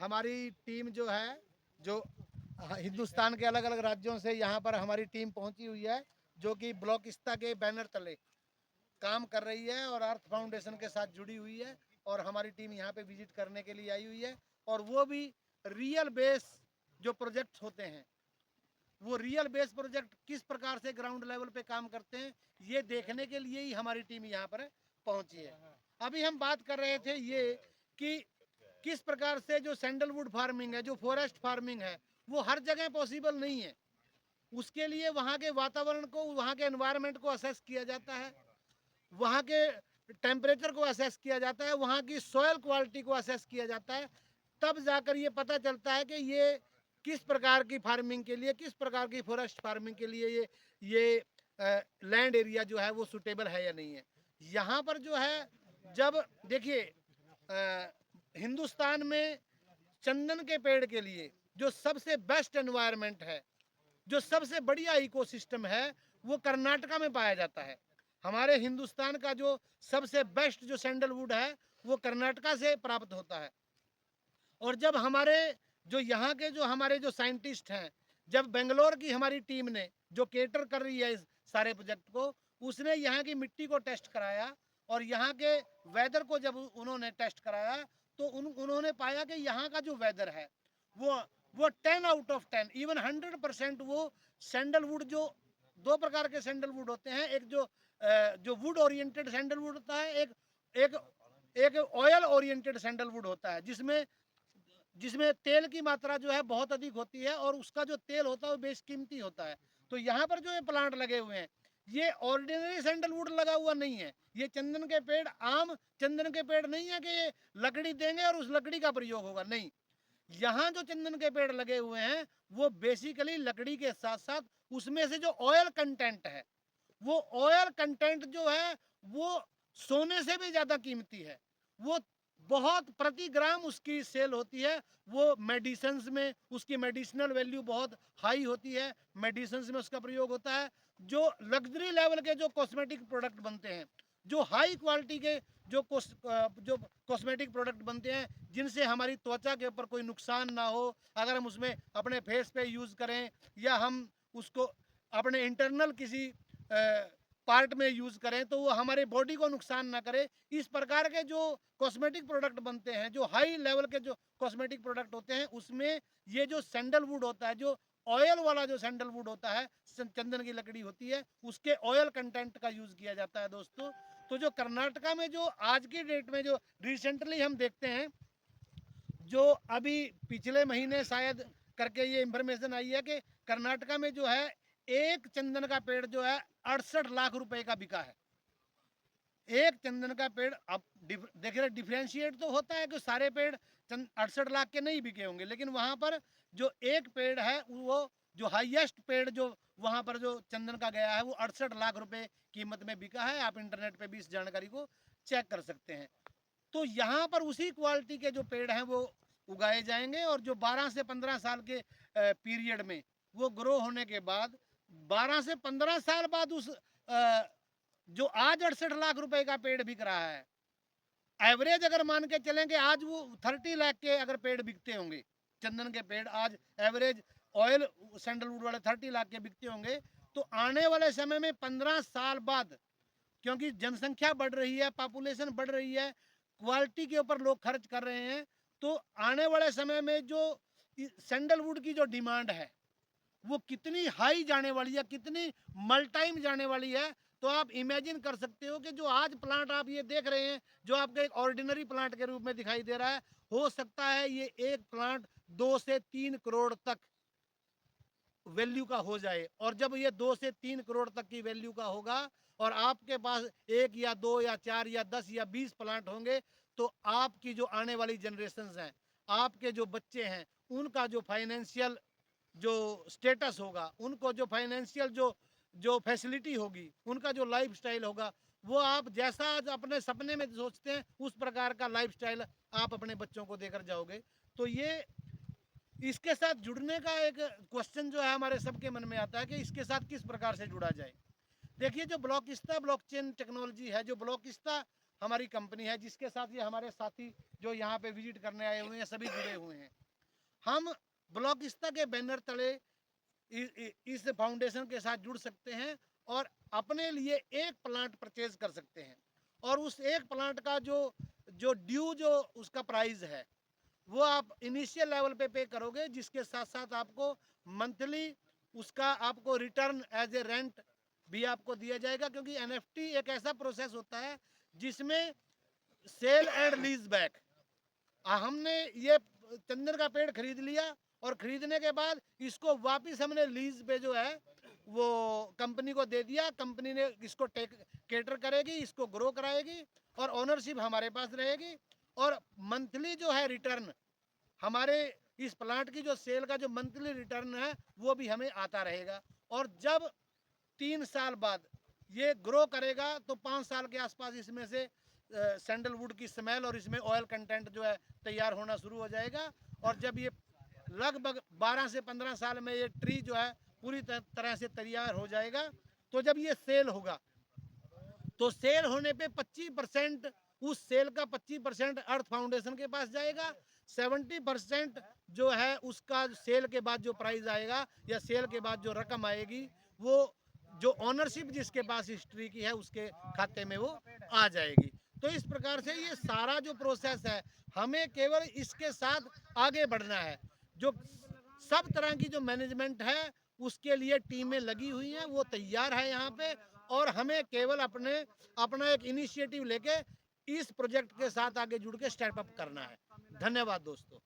हमारी टीम जो है, जो हिंदुस्तान के अलग अलग राज्यों से यहाँ पर हमारी टीम पहुँची हुई है, जो कि ब्लॉकिस्ता के बैनर तले काम कर रही है और अर्थ फाउंडेशन के साथ जुड़ी हुई है। और हमारी टीम यहाँ पे विजिट करने के लिए आई हुई है, और वो भी रियल बेस जो प्रोजेक्ट्स होते हैं, वो रियल बेस प्रोजेक्ट किस प्रकार से ग्राउंड लेवल पे काम करते हैं, ये देखने के लिए ही हमारी टीम यहाँ पर पहुंची है। अभी हम बात कर रहे थे ये कि किस प्रकार से जो सैंडलवुड फार्मिंग है, जो फॉरेस्ट फार्मिंग है, वो हर जगह पॉसिबल नहीं है। उसके लिए वहाँ के वातावरण को, वहाँ के एनवायरनमेंट को असेस किया जाता है, वहाँ के टेम्परेचर को असेस किया जाता है, वहाँ की सॉयल क्वालिटी को असेस किया जाता है। तब जाकर ये पता चलता है कि ये किस प्रकार की फार्मिंग के लिए, किस प्रकार की फॉरेस्ट फार्मिंग के लिए ये लैंड एरिया जो है वो सुटेबल है या नहीं है। यहाँ पर जो है, जब देखिए हिंदुस्तान में चंदन के पेड़ के लिए जो सबसे बेस्ट एनवायरनमेंट है, जो सबसे बढ़िया इकोसिस्टम है, वो कर्नाटका में पाया जाता है। हमारे हिंदुस्तान का जो सबसे बेस्ट जो सैंडलवुड है, वो कर्नाटका से प्राप्त होता है। और जब हमारे जो यहाँ के जो हमारे जो साइंटिस्ट हैं, जब बेंगलोर की हमारी टीम ने जो केटर कर रही है इस सारे प्रोजेक्ट को, उसने यहाँ की मिट्टी को टेस्ट कराया और यहाँ के वेदर को जब उन्होंने टेस्ट कराया, तो उन्होंने पाया कि यहाँ का जो वेदर है वो 10 आउट ऑफ 10, इवन 100% वो सैंडलवुड, जो दो प्रकार के सैंडलवुड होते हैं, एक जो वुड ओरिएंटेड सैंडलवुड होता है, एक एक एक ऑयल ओरिएंटेड सैंडलवुड होता है, जिसमें जिसमें तेल की मात्रा जो है बहुत अधिक होती है, और उसका जो तेल होता है वो बेशकीमती होता है। तो यहाँ पर जो ये प्लांट लगे हुए हैं, ये ऑर्डिनरी सैंडलवुड लगा हुआ नहीं है। ये चंदन के पेड़, आम चंदन के पेड़ नहीं है कि ये लकड़ी देंगे और उस लकड़ी का प्रयोग होगा, नहीं। यहाँ जो चंदन के पेड़ लगे हुए हैं, वो बेसिकली लकड़ी के साथ साथ उसमें से जो ऑयल कंटेंट है, वो ऑयल कंटेंट जो है वो सोने से भी ज्यादा कीमती है। वो बहुत प्रति ग्राम उसकी सेल होती है। वो मेडिसिन्स में उसकी मेडिसिनल वैल्यू बहुत हाई होती है, मेडिसिन्स में उसका प्रयोग होता है। जो लग्जरी लेवल के जो कॉस्मेटिक प्रोडक्ट बनते हैं, जो हाई क्वालिटी के जो कॉस्मेटिक प्रोडक्ट बनते हैं, जिनसे हमारी त्वचा के ऊपर कोई नुकसान ना हो, अगर हम उसमें अपने फेस पे यूज़ करें या हम उसको अपने इंटरनल किसी पार्ट में यूज़ करें, तो वो हमारे बॉडी को नुकसान ना करे, इस प्रकार के जो कॉस्मेटिक प्रोडक्ट बनते हैं, जो हाई लेवल के जो कॉस्मेटिक प्रोडक्ट होते हैं, उसमें ये जो सैंडलवुड होता है, जो ऑयल वाला जो सैंडलवुड होता है, चंदन की लकड़ी होती है, उसके ऑयल कंटेंट का यूज़ किया जाता है दोस्तों। तो जो कर्नाटका में जो आज की डेट में जो रिसेंटली हम देखते हैं, जो अभी पिछले महीने शायद करके ये इंफॉर्मेशन आई है कि कर्नाटका में जो है, एक चंदन का पेड़ जो है 68 लाख रुपए का बिका है। एक चंदन का पेड़। अब देख रहे, डिफ्रेंशिएट तो होता है कि सारे पेड़ 68 लाख के नहीं बिके होंगे, लेकिन वहां पर जो एक पेड़ है, वो जो हाईएस्ट पेड़ जो वहां पर जो चंदन का गया है, वो 68 लाख रुपए कीमत में बिका है। आप इंटरनेट पे भी इस जानकारी को चेक कर सकते हैं। तो यहाँ पर उसी क्वालिटी के जो पेड़ हैं वो उगाए जाएंगे, और जो 12 से 15 साल के पीरियड में वो ग्रो होने के बाद 12 से 15 साल बाद उस जो आज 68 लाख रुपए का पेड़ बिक रहा है, एवरेज अगर मान के चलें कि आज वो 30 लाख के अगर पेड़ बिकते होंगे, चंदन के पेड़ आज एवरेज ऑयल सैंडलवुड वाले 30 लाख के बिकते होंगे, तो आने वाले समय में 15 साल बाद, क्योंकि जनसंख्या बढ़ रही है, पॉपुलेशन बढ़ रही है, क्वालिटी के ऊपर लोग खर्च कर रहे हैं, तो आने वाले समय में जो सैंडलवुड की जो डिमांड है, वो कितनी हाई जाने वाली है, कितनी मल्टाइम जाने वाली है। तो आप इमेजिन कर सकते हो कि जो आज प्लांट आप ये देख रहे हैं, जो आपके एक ऑर्डिनरी प्लांट के रूप में दिखाई दे रहा है, हो सकता है ये एक प्लांट 2 से 3 करोड़ तक वैल्यू का हो जाए। और जब ये 2 से 3 करोड़ तक की वैल्यू का होगा, और आपके पास 1 या 2 या 4 या 10 या 20 प्लांट होंगे, तो आपकी जो आने वाली जनरेशन हैं, आपके जो बच्चे हैं, उनका जो फाइनेंशियल जो स्टेटस होगा, उनको जो फाइनेंशियल जो जो फैसिलिटी होगी, उनका जो लाइफ स्टाइल होगा, वो आप जैसा अपने सपने में सोचते हैं, उस प्रकार का लाइफ स्टाइल आप अपने बच्चों को देकर जाओगे। तो ये इसके साथ जुड़ने का एक क्वेश्चन जो है हमारे सबके मन में आता है कि इसके साथ किस प्रकार से जुड़ा जाए। देखिए, जो ब्लॉकिस्ता ब्लॉकचेन टेक्नोलॉजी है, जो ब्लॉकिस्ता हमारी कंपनी है, जिसके साथ ये हमारे साथी जो यहाँ पे विजिट करने आए हुए हैं सभी जुड़े हुए हैं। हम ब्लॉकिस्ता के बैनर तले इस फाउंडेशन के साथ जुड़ सकते हैं और अपने लिए एक प्लांट परचेज कर सकते हैं, और उस एक प्लांट का जो ड्यू जो उसका प्राइस है वो आप इनिशियल लेवल पे करोगे, जिसके साथ साथ आपको मंथली उसका आपको रिटर्न एज ए रेंट भी आपको दिया जाएगा, क्योंकि एनएफटी एक ऐसा प्रोसेस होता है जिसमें सेल एंड लीज बैक, हमने ये चंदन का पेड़ खरीद लिया और खरीदने के बाद इसको वापस हमने लीज पे जो है वो कंपनी को दे दिया, कंपनी ने इसको केटर करेगी, इसको ग्रो कराएगी और ओनरशिप हमारे पास रहेगी, और मंथली जो है रिटर्न हमारे इस प्लांट की जो सेल का जो मंथली रिटर्न है वो भी हमें आता रहेगा। और जब 3 साल बाद ये ग्रो करेगा तो 5 साल के आसपास इसमें से सैंडलवुड की स्मेल और इसमें ऑयल कंटेंट जो है तैयार होना शुरू हो जाएगा, और जब ये लगभग 12 से 15 साल में ये ट्री जो है पूरी तरह से तैयार हो जाएगा, तो जब ये सेल होगा तो सेल होने पे 25% उस सेल का 25% अर्थ फाउंडेशन के पास जाएगा, 70% जो है उसका सेल के बाद जो प्राइस आएगा या सेल के बाद जो रकम आएगी वो जो ओनरशिप जिसके पास हिस्ट्री की है उसके खाते में वो आ जाएगी। तो इस प्रकार से ये सारा जो प्रोसेस है हमें केवल इसके साथ आगे बढ़ना है। जो सब तरह की जो मैनेजमेंट है उसके लिए टीमें लगी हुई हैं, वो तैयार है यहाँ पे, और हमें केवल अपना एक इनिशिएटिव लेके इस प्रोजेक्ट के साथ आगे जुड़ के स्टेप अप करना है। धन्यवाद दोस्तों।